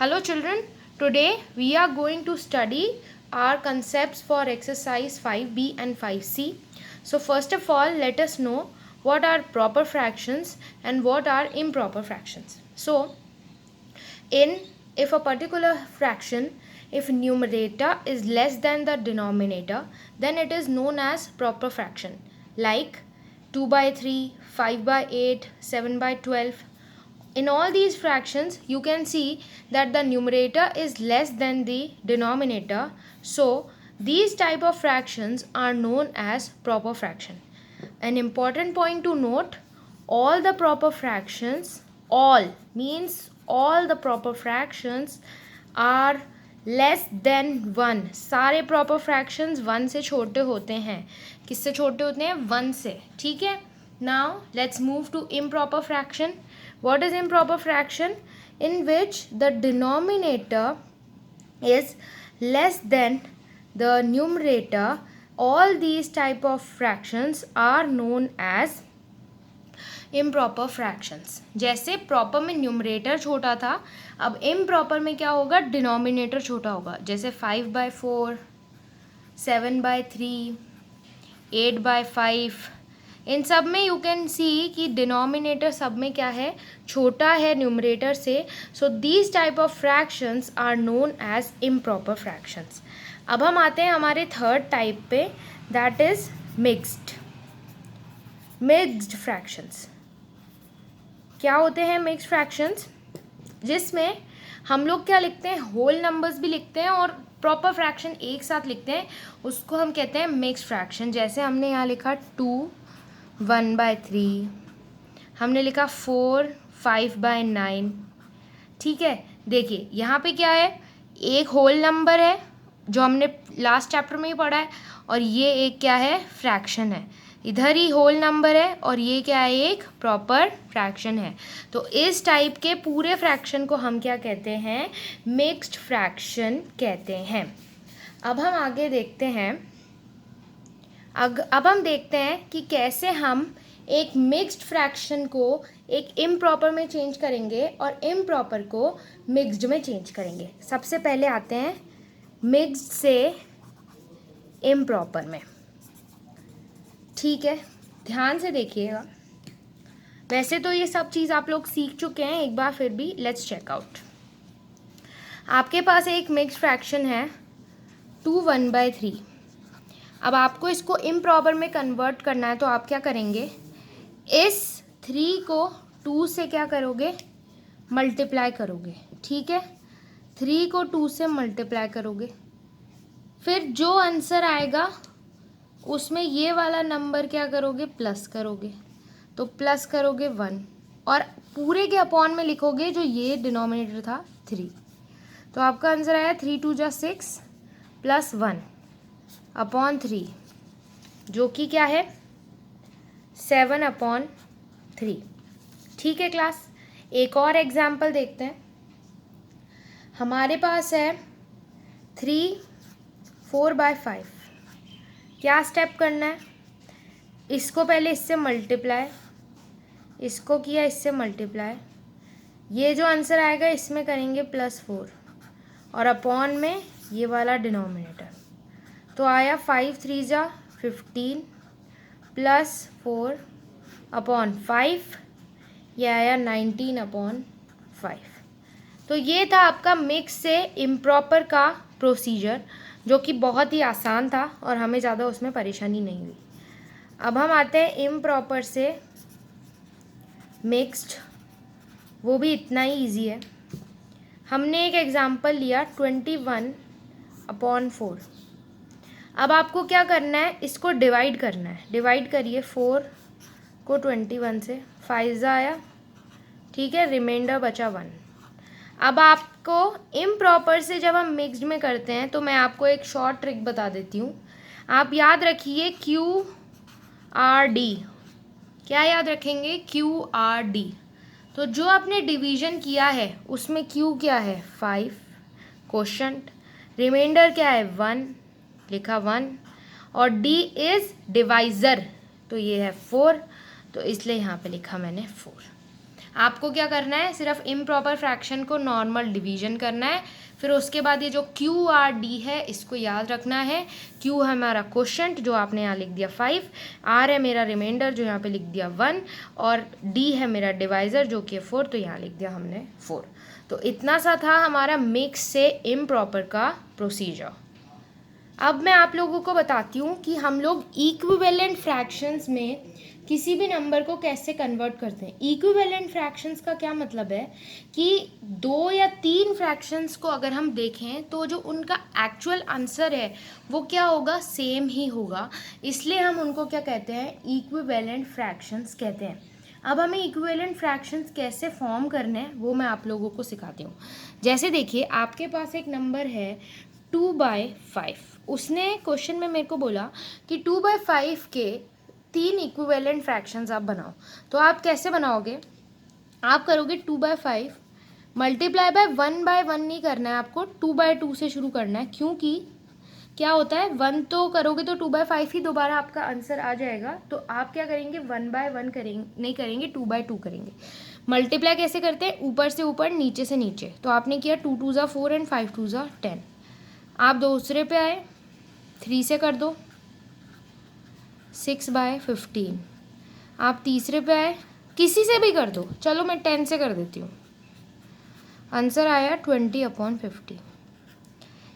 Hello children, today we are going to study our concepts for exercise 5B and 5C. So first of all, let us know what are proper fractions and what are improper fractions. So if a particular fraction, if numerator is less than the denominator, then it is known as proper fraction, like 2 by 3, 5 by 8, 7 by 12. In all these fractions, you can see that the numerator is less than the denominator. So, these type of fractions are known as proper fraction. An important point to note, all the proper fractions, all means all the proper fractions are less than one. सारे proper fractions one से छोटे होते हैं. किससे छोटे होते हैं? One से. ठीक है. Now let's move to improper fraction. What is improper fraction? In which the denominator is less than the numerator. All these type of fractions are known as improper fractions. जैसे proper में numerator छोटा था, अब improper में क्या होगा? denominator छोटा होगा. जैसे 5 by 4, 7 by 3, 8 by 5. इन सब में यू कैन सी कि डिनोमिनेटर सब में क्या है? छोटा है न्यूमरेटर से. So these type of fractions are known as improper fractions. अब हम आते हैं हमारे थर्ड टाइप पे, दैट इज मिक्स्ड फ्रैक्शंस. क्या होते हैं मिक्स्ड फ्रैक्शंस? जिसमें हम लोग क्या लिखते हैं? होल नंबर्स भी लिखते हैं और प्रॉपर फ्रैक्शन एक साथ लिखते हैं. उसको हम कहते हैं मिक्स्ड फ्रैक्शन. जैसे हमने यहाँ लिखा 2 1 by 3, हमने लिखा 4 5 by 9. ठीक है. देखिए यहाँ पे क्या है? एक होल नंबर है जो हमने लास्ट चैप्टर में ही पढ़ा है, और ये एक क्या है? फ्रैक्शन है. इधर ही होल नंबर है और ये क्या है? एक प्रॉपर फ्रैक्शन है. तो इस टाइप के पूरे फ्रैक्शन को हम क्या कहते हैं? मिक्स्ड फ्रैक्शन कहते हैं. अब हम आगे देखते हैं. अब हम देखते हैं कि कैसे हम एक मिक्स्ड फ्रैक्शन को एक इम्प्रॉपर में चेंज करेंगे और इम्प्रॉपर को मिक्स्ड में चेंज करेंगे. सबसे पहले आते हैं मिक्स्ड से इम्प्रॉपर में. ठीक है, ध्यान से देखिएगा. वैसे तो ये सब चीज़ आप लोग सीख चुके हैं, एक बार फिर भी लेट्स चेक आउट. आपके पास एक मिक्स्ड फ्रैक्शन है 2 1 by 3. अब आपको इसको इम्प्रॉपर में कन्वर्ट करना है, तो आप क्या करेंगे? इस 3 को 2 से क्या करोगे? मल्टीप्लाई करोगे. ठीक है. 3 को 2 से मल्टीप्लाई करोगे. फिर जो आंसर आएगा उसमें ये वाला नंबर क्या करोगे? प्लस करोगे. तो प्लस करोगे 1 और पूरे के अपॉन में लिखोगे जो ये डिनोमिनेटर था 3. तो आपका आंसर आया 3 2 जा 6 प्लस 1 अपॉन 3, जो कि क्या है? 7 अपॉन 3. ठीक है क्लास. एक और एग्जाम्पल देखते हैं. हमारे पास है 3 4 by 5. क्या स्टेप करना है? इसको पहले इससे मल्टीप्लाई, इसको किया इससे मल्टीप्लाई, ये जो आंसर आएगा इसमें करेंगे +4 और अपॉन में ये वाला डिनोमिनेटर. तो आया 5 3 जा 15 प्लस 4 अपॉन 5, यह आया 19 अपॉन 5. तो ये था आपका मिक्स से इम्प्रॉपर का प्रोसीजर, जो कि बहुत ही आसान था और हमें ज़्यादा उसमें परेशानी नहीं हुई. अब हम आते हैं इम्प्रॉपर से मिक्स्ड. वो भी इतना ही ईजी है. हमने एक एग्जाम्पल लिया 21 अपॉन 4. अब आपको क्या करना है? इसको डिवाइड करना है. डिवाइड करिए 4 को 21 से. 5 आया. ठीक है. रिमाइंडर बचा 1. अब आपको इम्प्रॉपर से जब हम मिक्स्ड में करते हैं तो मैं आपको एक शॉर्ट ट्रिक बता देती हूँ. आप याद रखिए QRD. क्या याद रखेंगे? QRD. तो जो आपने डिवीजन किया है उसमें Q क्या है? 5 क्वोशंट. रिमाइंडर क्या है? 1 लिखा 1 और D इज डिवाइज़र, तो ये है 4, तो इसलिए यहाँ पे लिखा मैंने 4. आपको क्या करना है, सिर्फ इम्प्रॉपर फ्रैक्शन को नॉर्मल डिवीजन करना है। फिर उसके बाद ये जो क्यू आर डी है इसको याद रखना है। क्यू है हमारा क्वोशंट जो आपने यहाँ लिख दिया 5, आर है मेरा रिमाइंडर जो यहाँ पे लिख दिया 1, और डी है मेरा डिवाइज़र जो कि 4, तो यहाँ लिख दिया हमने 4। तो इतना सा था हमारा मिक्स से इम्प्रॉपर का प्रोसीजर। अब मैं आप लोगों को बताती हूँ कि हम लोग इक्विवेलेंट फ्रैक्शंस में किसी भी नंबर को कैसे कन्वर्ट करते हैं। इक्विवेलेंट फ्रैक्शंस का क्या मतलब है कि 2 या 3 फ्रैक्शंस को अगर हम देखें तो जो उनका एक्चुअल आंसर है वो क्या होगा, सेम ही होगा, इसलिए हम उनको क्या कहते हैं, इक्विवेलेंट फ्रैक्शंस कहते हैं। अब हमें इक्विवेलेंट फ्रैक्शंस कैसे फॉर्म करने हैं वो मैं आप लोगों को सिखाती हूँ। जैसे देखिए आपके पास एक नंबर है 2/5, उसने क्वेश्चन में मेरे को बोला कि 2/5 के 3 इक्विवेलेंट फ्रैक्शंस आप बनाओ। तो आप कैसे बनाओगे, आप करोगे 2/5 मल्टीप्लाई बाय 1/1 नहीं करना है आपको, 2/2 से शुरू करना है, क्योंकि क्या होता है 1 तो करोगे तो 2/5 ही दोबारा आपका आंसर आ जाएगा। तो आप क्या करेंगे 1/1 करेंगे, नहीं करेंगे 2/2 करेंगे। मल्टीप्लाई कैसे करते हैं, ऊपर से ऊपर नीचे से नीचे। तो आपने किया 2 2 4 एंड 5 2 10। आप दूसरे पे आए, 3 से कर दो 6/15। आप तीसरे पे आए, किसी से भी कर दो, चलो मैं 10 से कर देती हूँ, आंसर आया 20/50।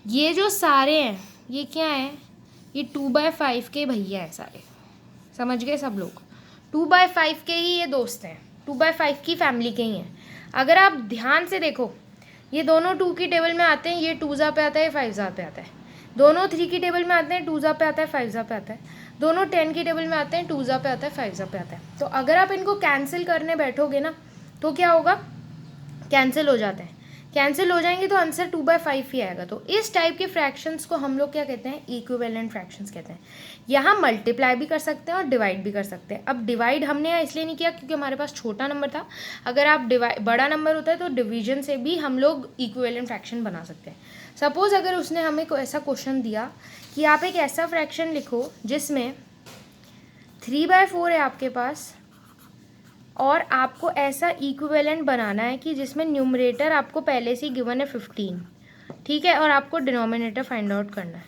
ये जो सारे हैं ये क्या है, ये 2/5 के भैया हैं सारे, समझ गए सब लोग, 2/5 के ही ये दोस्त हैं, 2/5 की फैमिली के ही हैं। अगर आप ध्यान से देखो ये दोनों 2 की टेबल में आते हैं, ये 2 पे आता है, 5 पे आता है। दोनों 3 की टेबल में आते हैं, 2 पे आता है, 5 पे आता है। दोनों 10 की टेबल में आते हैं, 2 पे आता है, 5 पे आता है। तो अगर आप इनको कैंसिल करने बैठोगे ना तो क्या होगा, कैंसिल हो जाते हैं, कैंसिल हो जाएंगे तो आंसर 2/5 ही आएगा। तो इस टाइप के फ्रैक्शंस को हम लोग क्या कहते हैं, इक्विवेलेंट फ्रैक्शंस कहते हैं। यहाँ मल्टीप्लाई भी कर सकते हैं और डिवाइड भी कर सकते हैं। अब डिवाइड हमने यहाँ इसलिए नहीं किया क्योंकि हमारे पास छोटा नंबर था, अगर आप बड़ा नंबर होता है तो डिवीजन से भी हम लोग इक्विवेलेंट फ्रैक्शन बना सकते हैं। सपोज अगर उसने हमें कोई ऐसा क्वेश्चन दिया कि आप एक ऐसा फ्रैक्शन लिखो जिसमें 3/4 है आपके पास, और आपको ऐसा इक्विवेलेंट बनाना है कि जिसमें न्यूमरेटर आपको पहले से ही गिवन है 15, ठीक है, और आपको डिनोमिनेटर फाइंड आउट करना है।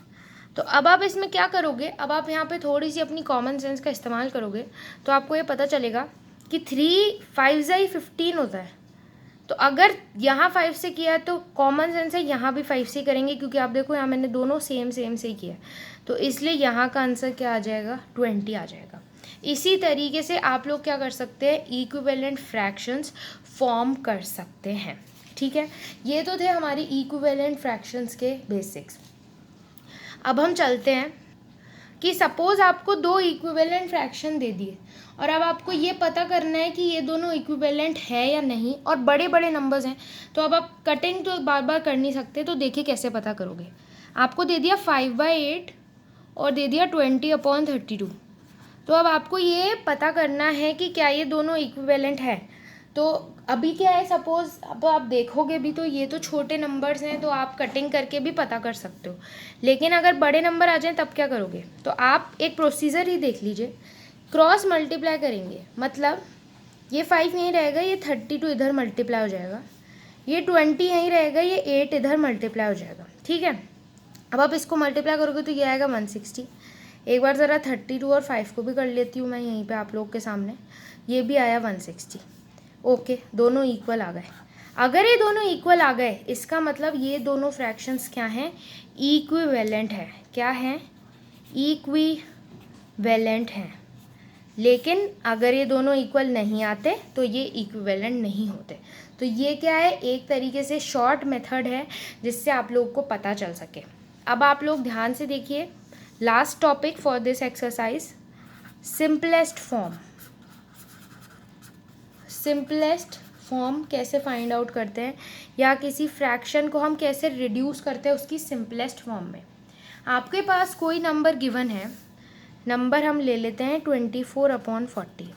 तो अब आप इसमें क्या करोगे, अब आप यहाँ पे थोड़ी सी अपनी कॉमन सेंस का इस्तेमाल करोगे तो आपको ये पता चलेगा कि 3 5 15 होता है। तो अगर यहाँ 5 से किया है तो कॉमन सेंस है यहाँ भी 5 से करेंगे, क्योंकि आप देखो यहाँ मैंने दोनों सेम से ही किया, तो इसलिए यहाँ का आंसर क्या आ जाएगा, 20 आ जाएगा। इसी तरीके से आप लोग क्या कर सकते हैं, इक्विवेलेंट फ्रैक्शंस फॉर्म कर सकते हैं, ठीक है। ये तो थे हमारी इक्विवेलेंट फ्रैक्शंस के बेसिक्स। अब हम चलते हैं कि सपोज आपको 2 इक्विवेलेंट फ्रैक्शन दे दिए और अब आपको ये पता करना है कि ये दोनों इक्विवेलेंट है या नहीं, और बड़े बड़े नंबर्स हैं तो अब आप कटिंग तो बार बार कर नहीं सकते, तो देखिए कैसे पता करोगे। आपको दे दिया 5/8 और दे दिया 20/32, तो अब आपको ये पता करना है कि क्या ये दोनों इक्विवेलेंट है। तो अभी क्या है, सपोज अब आप देखोगे भी तो ये तो छोटे नंबर्स हैं, तो आप कटिंग करके भी पता कर सकते हो, लेकिन अगर बड़े नंबर आ जाएं तब क्या करोगे, तो आप एक प्रोसीजर ही देख लीजिए, क्रॉस मल्टीप्लाई करेंगे, मतलब ये 5 यहीं रहेगा, ये 32 इधर मल्टीप्लाई हो जाएगा, ये 20 यहीं रहेगा, ये 8 इधर मल्टीप्लाई हो जाएगा, ठीक है। अब आप इसको मल्टीप्लाई करोगे तो ये आएगा 160। एक बार ज़रा 32 और 5 को भी कर लेती हूँ मैं यहीं पे आप लोग के सामने, ये भी आया 160। ओके, दोनों इक्वल आ गए। अगर ये दोनों इक्वल आ गए इसका मतलब ये दोनों फ्रैक्शंस क्या हैं, इक्विवेलेंट है। क्या है, इक्विवेलेंट हैं। लेकिन अगर ये दोनों इक्वल नहीं आते तो ये इक्विवेलेंट नहीं होते। तो ये क्या है, एक तरीके से शॉर्ट मेथड है जिससे आप लोग को पता चल सके। अब आप लोग ध्यान से देखिए, last topic for this exercise, simplest form. Simplest form कैसे फाइंड आउट करते हैं, या किसी फ्रैक्शन को हम कैसे रिड्यूस करते हैं उसकी सिंपलेस्ट फॉर्म में। आपके पास कोई नंबर गिवन है, नंबर हम ले लेते हैं 24/40।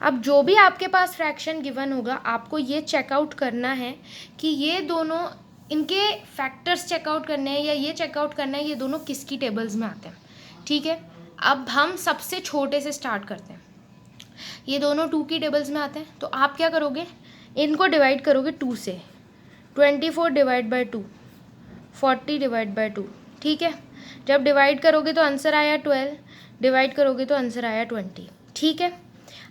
अब जो भी आपके पास फ्रैक्शन गिवन होगा आपको ये चेकआउट करना है कि ये दोनों, इनके फैक्टर्स चेकआउट करने हैं या ये चेकआउट करना है ये दोनों किसकी टेबल्स में आते हैं, ठीक है। अब हम सबसे छोटे से स्टार्ट करते हैं। ये दोनों 2 की टेबल्स में आते हैं, तो आप क्या करोगे, इनको डिवाइड करोगे 2 से। 24 डिवाइड बाई 2, 40 डिवाइड बाई 2, ठीक है। जब डिवाइड करोगे तो आंसर आया 12, डिवाइड करोगे तो आंसर आया 20, ठीक है।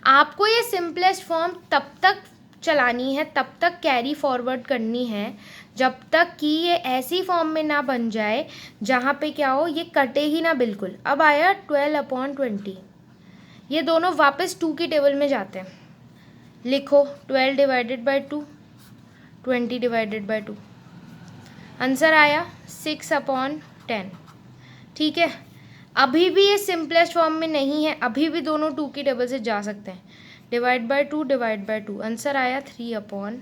आपको ये सिंपलेस्ट फॉर्म तब तक चलानी है, तब तक कैरी फॉरवर्ड करनी है जब तक कि ये ऐसी फॉर्म में ना बन जाए जहाँ पे क्या हो, ये कटे ही ना बिल्कुल। अब आया 12/20, ये दोनों वापस 2 की टेबल में जाते हैं। लिखो 12 divided by 2, 20 divided by 2, answer आया 6/10, ठीक है। अभी भी ये सिंपलेस्ट फॉर्म में नहीं है, अभी भी दोनों 2 की टेबल से जा सकते हैं। Divide by 2 divide by 2, answer आया 3/5,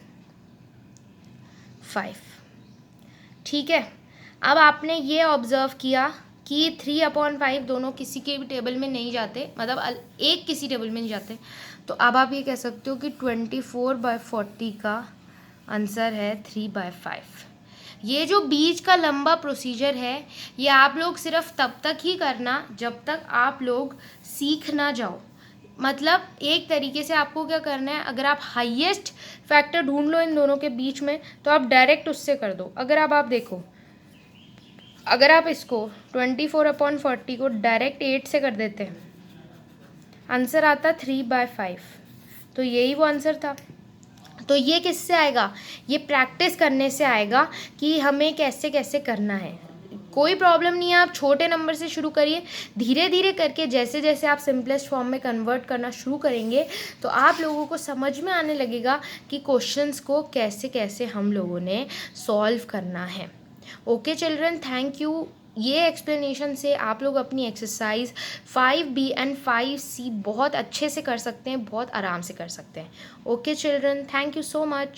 ठीक है। अब आपने ये ऑब्जर्व किया कि 3/5 दोनों किसी के भी टेबल में नहीं जाते, मतलब एक किसी टेबल में नहीं जाते, तो अब आप ये कह सकते हो कि 24/40 का आंसर है 3/5। ये जो बीच का लंबा प्रोसीजर है, ये आप लोग सिर्फ तब तक ही करना जब तक आप लोग सीख ना जाओ। मतलब एक तरीके से आपको क्या करना है, अगर आप हाईएस्ट फैक्टर ढूंढ लो इन दोनों के बीच में, तो आप डायरेक्ट उससे कर दो। अगर आप देखो, अगर आप इसको 24/40 को डायरेक्ट 8 से कर देते हैं, आंसर आता 3/5, तो यही वो आंसर था। तो ये किससे आएगा, ये प्रैक्टिस करने से आएगा कि हमें कैसे कैसे करना है। कोई प्रॉब्लम नहीं है, आप छोटे नंबर से शुरू करिए, धीरे धीरे करके जैसे जैसे आप सिंपलेस्ट फॉर्म में कन्वर्ट करना शुरू करेंगे तो आप लोगों को समझ में आने लगेगा कि क्वेश्चंस को कैसे कैसे हम लोगों ने सॉल्व करना है। Okay children, thank you. ये एक्सप्लेनेशन से आप लोग अपनी एक्सरसाइज 5B एंड 5C बहुत अच्छे से कर सकते हैं, बहुत आराम से कर सकते हैं। Okay children, thank you so much.